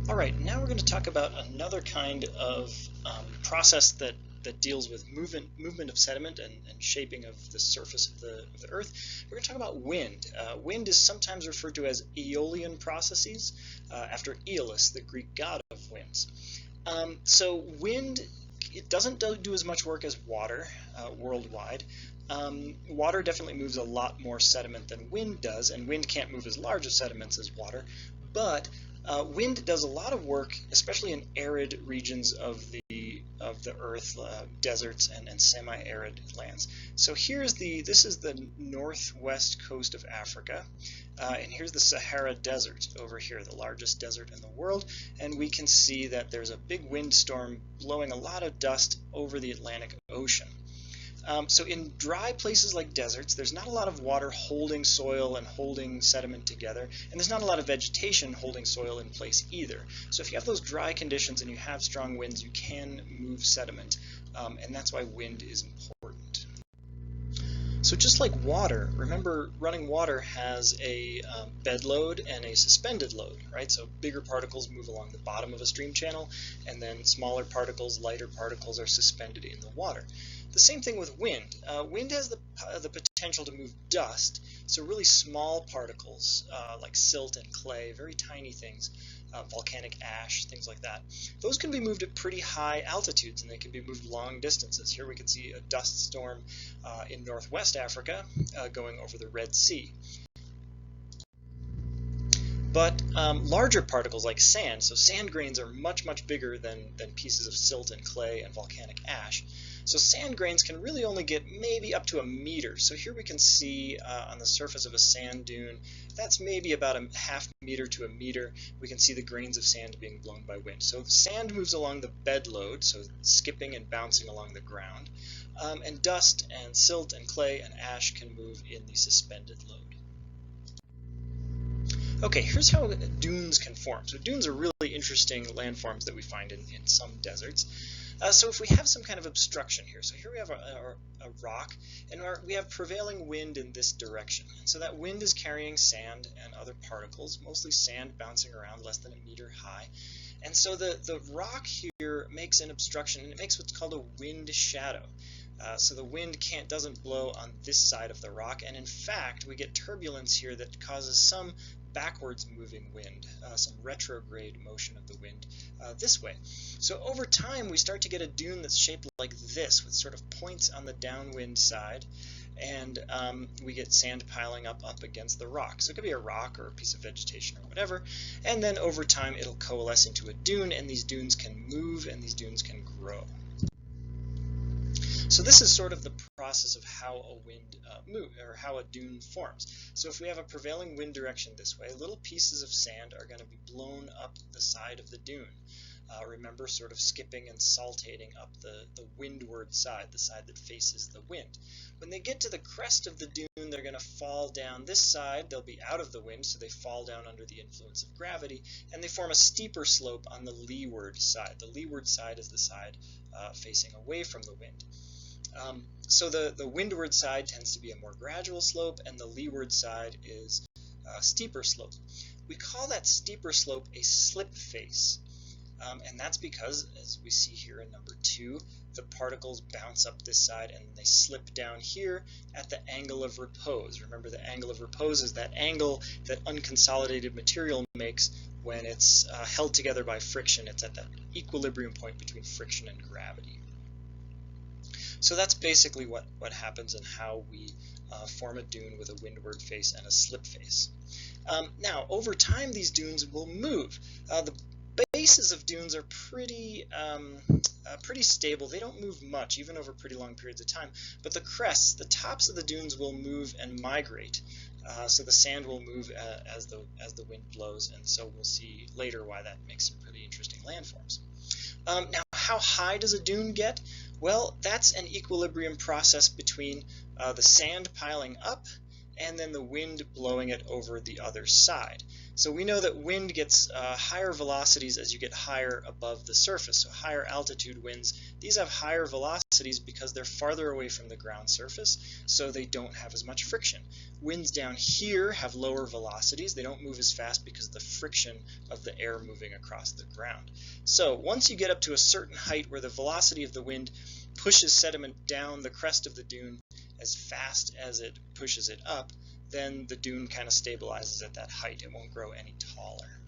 Alright, now we're going to talk about another kind of process that deals with movement of sediment and shaping of the surface of the Earth. We're going to talk about wind. Wind is sometimes referred to as Aeolian processes, after Aeolus, the Greek god of winds. So wind, it doesn't do as much work as water worldwide. Water definitely moves a lot more sediment than wind does, and wind can't move as large of sediments as water, but wind does a lot of work, especially in arid regions of the Earth, deserts and semi-arid lands. So this is the northwest coast of Africa, and here's the Sahara Desert over here, the largest desert in the world, and we can see that there's a big windstorm blowing a lot of dust over the Atlantic Ocean. So in dry places like deserts, there's not a lot of water holding soil and holding sediment together, and there's not a lot of vegetation holding soil in place either. So if you have those dry conditions and you have strong winds, you can move sediment, and that's why wind is important. So just like water, remember running water has a bed load and a suspended load, right? So bigger particles move along the bottom of a stream channel, and then smaller particles, lighter particles are suspended in the water. The same thing with wind. Wind has the potential to move dust, so really small particles like silt and clay, very tiny things, volcanic ash, things like that. Those can be moved at pretty high altitudes, and they can be moved long distances. Here we can see a dust storm in northwest Africa going over the Red Sea. But larger particles like sand, so sand grains are much, much bigger than pieces of silt and clay and volcanic ash. So sand grains can really only get maybe up to a meter. So here we can see on the surface of a sand dune, that's maybe about a half meter to a meter. We can see the grains of sand being blown by wind. So sand moves along the bed load, so skipping and bouncing along the ground. And dust and silt and clay and ash can move in the suspended load. Okay, here's how dunes can form. So dunes are really interesting landforms that we find in some deserts. So if we have some kind of obstruction here, so here we have a rock, and we have prevailing wind in this direction. And so that wind is carrying sand and other particles, mostly sand bouncing around less than a meter high. And so the rock here makes an obstruction, and it makes what's called a wind shadow. So the wind doesn't blow on this side of the rock, and in fact we get turbulence here that causes some backwards moving wind, some retrograde motion of the wind this way. So over time we start to get a dune that's shaped like this, with sort of points on the downwind side, and we get sand piling up against the rock. So it could be a rock or a piece of vegetation or whatever, and then over time it'll coalesce into a dune, and these dunes can move and these dunes can grow. So this is sort of the process of how a wind or how a dune forms. So if we have a prevailing wind direction this way, little pieces of sand are going to be blown up the side of the dune. Remember, sort of skipping and saltating up the windward side, the side that faces the wind. When they get to the crest of the dune, they're going to fall down this side. They'll be out of the wind, so they fall down under the influence of gravity, and they form a steeper slope on the leeward side. The leeward side is the side facing away from the wind. So the windward side tends to be a more gradual slope, and the leeward side is a steeper slope. We call that steeper slope a slip face, and that's because, as we see here in number 2, the particles bounce up this side and they slip down here at the angle of repose. Remember, the angle of repose is that angle that unconsolidated material makes when it's held together by friction. It's at that equilibrium point between friction and gravity. So that's basically what happens and how we form a dune with a windward face and a slip face. Now, over time, these dunes will move. The bases of dunes are pretty stable. They don't move much, even over pretty long periods of time. But the crests, the tops of the dunes, will move and migrate. So the sand will move as the wind blows, and so we'll see later why that makes some pretty interesting landforms. Now, how high does a dune get? Well, that's an equilibrium process between the sand piling up and then the wind blowing it over the other side. So we know that wind gets higher velocities as you get higher above the surface. So higher altitude winds, these have higher velocities because they're farther away from the ground surface, so they don't have as much friction. Winds down here have lower velocities. They don't move as fast because of the friction of the air moving across the ground. So once you get up to a certain height where the velocity of the wind pushes sediment down the crest of the dune as fast as it pushes it up, then the dune kind of stabilizes at that height. It won't grow any taller.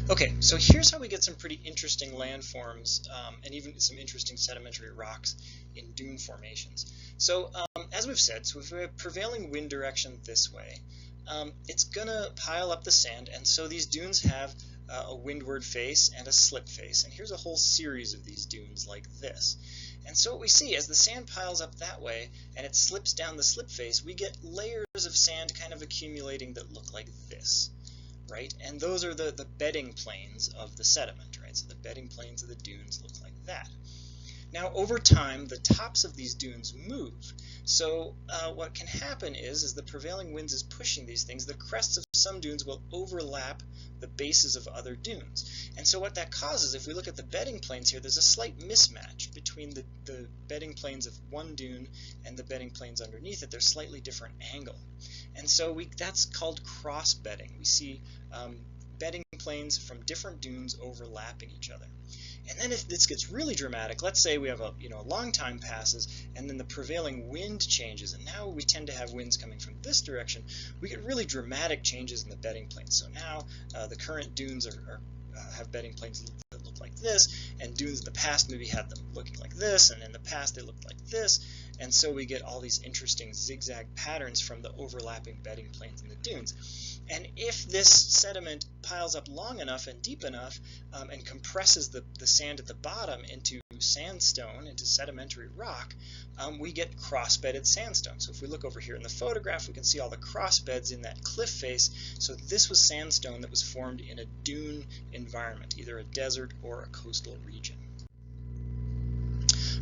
Okay, so here's how we get some pretty interesting landforms and even some interesting sedimentary rocks in dune formations. So as we've said, so if we have prevailing wind direction this way, it's going to pile up the sand, and so these dunes have a windward face and a slip face. And here's a whole series of these dunes like this. And so what we see, as the sand piles up that way and it slips down the slip face, we get layers of sand kind of accumulating that look like this, right? And those are the bedding planes of the sediment, right? So the bedding planes of the dunes look like that. Now, over time, the tops of these dunes move. So what can happen is the prevailing winds is pushing these things. The crests of some dunes will overlap the bases of other dunes. And so what that causes, if we look at the bedding planes here, there's a slight mismatch between the bedding planes of one dune and the bedding planes underneath it. They're slightly different angle. And so that's called cross bedding. We see bedding planes from different dunes overlapping each other. And then if this gets really dramatic, let's say we have a long time passes and then the prevailing wind changes, and now we tend to have winds coming from this direction, we get really dramatic changes in the bedding planes. So now the current dunes have bedding planes that look like this, and dunes in the past maybe had them looking like this, and in the past they looked like this, and so we get all these interesting zigzag patterns from the overlapping bedding planes in the dunes. And if this sediment piles up long enough and deep enough and compresses the sand at the bottom into sandstone, into sedimentary rock, we get cross-bedded sandstone. So if we look over here in the photograph, we can see all the cross beds in that cliff face. So this was sandstone that was formed in a dune environment, either a desert or a coastal region.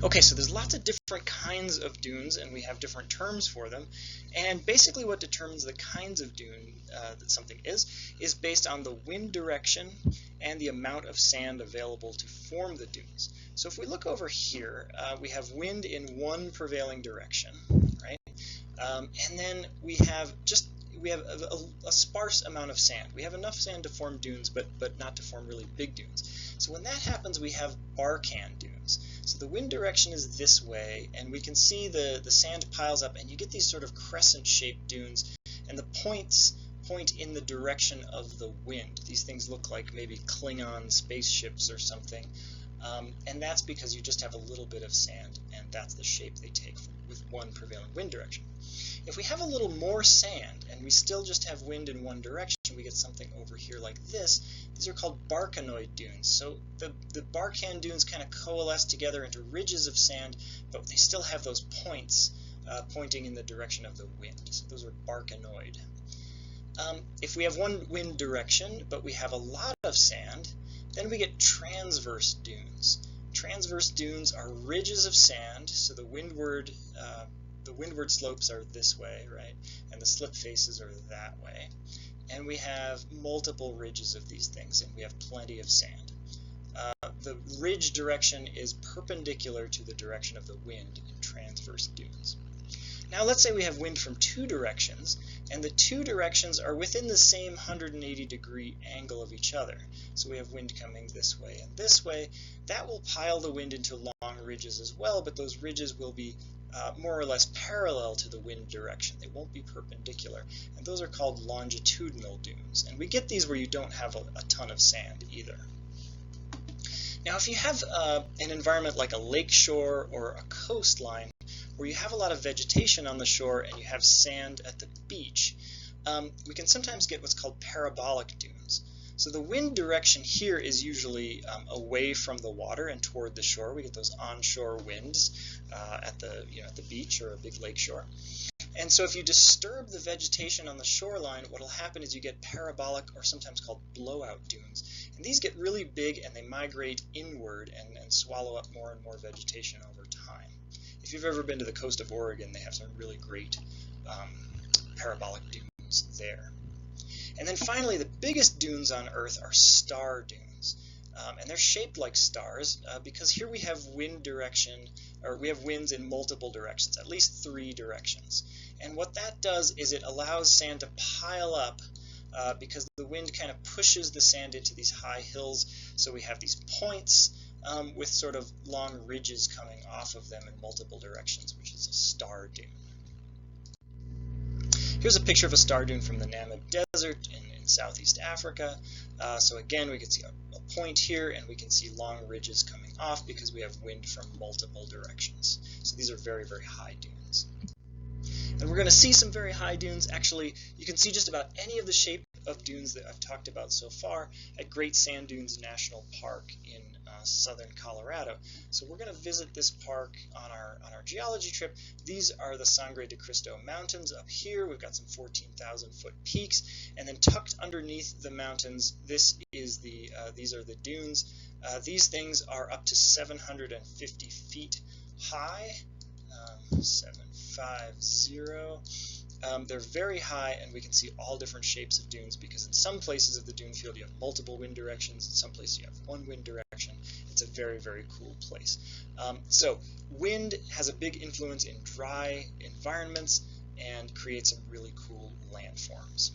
Okay, so there's lots of different kinds of dunes, and we have different terms for them. And basically what determines the kinds of dune that something is based on the wind direction and the amount of sand available to form the dunes. So if we look over here, we have wind in one prevailing direction, right? And then we have a sparse amount of sand. We have enough sand to form dunes, but not to form really big dunes. So when that happens, we have Barchan dunes. So the wind direction is this way, and we can see the sand piles up, and you get these sort of crescent-shaped dunes, and the points point in the direction of the wind. These things look like maybe Klingon spaceships or something, and that's because you just have a little bit of sand, and that's the shape they take with one prevailing wind direction. If we have a little more sand and we still just have wind in one direction, we get something over here like this. These are called Barchanoid dunes. So the Barchan dunes kind of coalesce together into ridges of sand, but they still have those points pointing in the direction of the wind. So those are Barchanoid. If we have one wind direction, but we have a lot of sand, then we get transverse dunes. Transverse dunes are ridges of sand, so the windward slopes are this way, right? And the slip faces are that way. And we have multiple ridges of these things, and we have plenty of sand. The ridge direction is perpendicular to the direction of the wind in transverse dunes. Now let's say we have wind from two directions, and the two directions are within the same 180-degree angle of each other. So we have wind coming this way and this way. That will pile the wind into long ridges as well, but those ridges will be more or less parallel to the wind direction. They won't be perpendicular, and those are called longitudinal dunes. And we get these where you don't have a ton of sand either. Now if you have an environment like a lakeshore or a coastline where you have a lot of vegetation on the shore and you have sand at the beach, we can sometimes get what's called parabolic dunes. So the wind direction here is usually away from the water and toward the shore. We get those onshore winds at the beach or a big lakeshore. And so if you disturb the vegetation on the shoreline, what will happen is you get parabolic, or sometimes called blowout dunes. And these get really big and they migrate inward and swallow up more and more vegetation over time. if you've ever been to the coast of Oregon, they have some really great parabolic dunes there. And then finally, the biggest dunes on Earth are star dunes. And they're shaped like stars because here we have wind direction, or we have winds in multiple directions, at least 3 directions. And what that does is it allows sand to pile up because the wind kind of pushes the sand into these high hills. So we have these points with sort of long ridges coming off of them in multiple directions, which is a star dune. Here's a picture of a star dune from the Namib Desert in Southeast Africa. So again, we can see a point here, and we can see long ridges coming off because we have wind from multiple directions. So these are very, very high dunes. And we're going to see some very high dunes. Actually, you can see just about any of the shape of dunes that I've talked about so far at Great Sand Dunes National Park in southern Colorado. So we're going to visit this park on our geology trip. These are the Sangre de Cristo Mountains up here. We've got some 14,000-foot peaks, and then tucked underneath the mountains, these are the dunes. These things are up to 750 feet high. 750. They're very high, and we can see all different shapes of dunes because in some places of the dune field you have multiple wind directions, in some places you have one wind direction. It's a very, very cool place. So wind has a big influence in dry environments and creates some really cool landforms.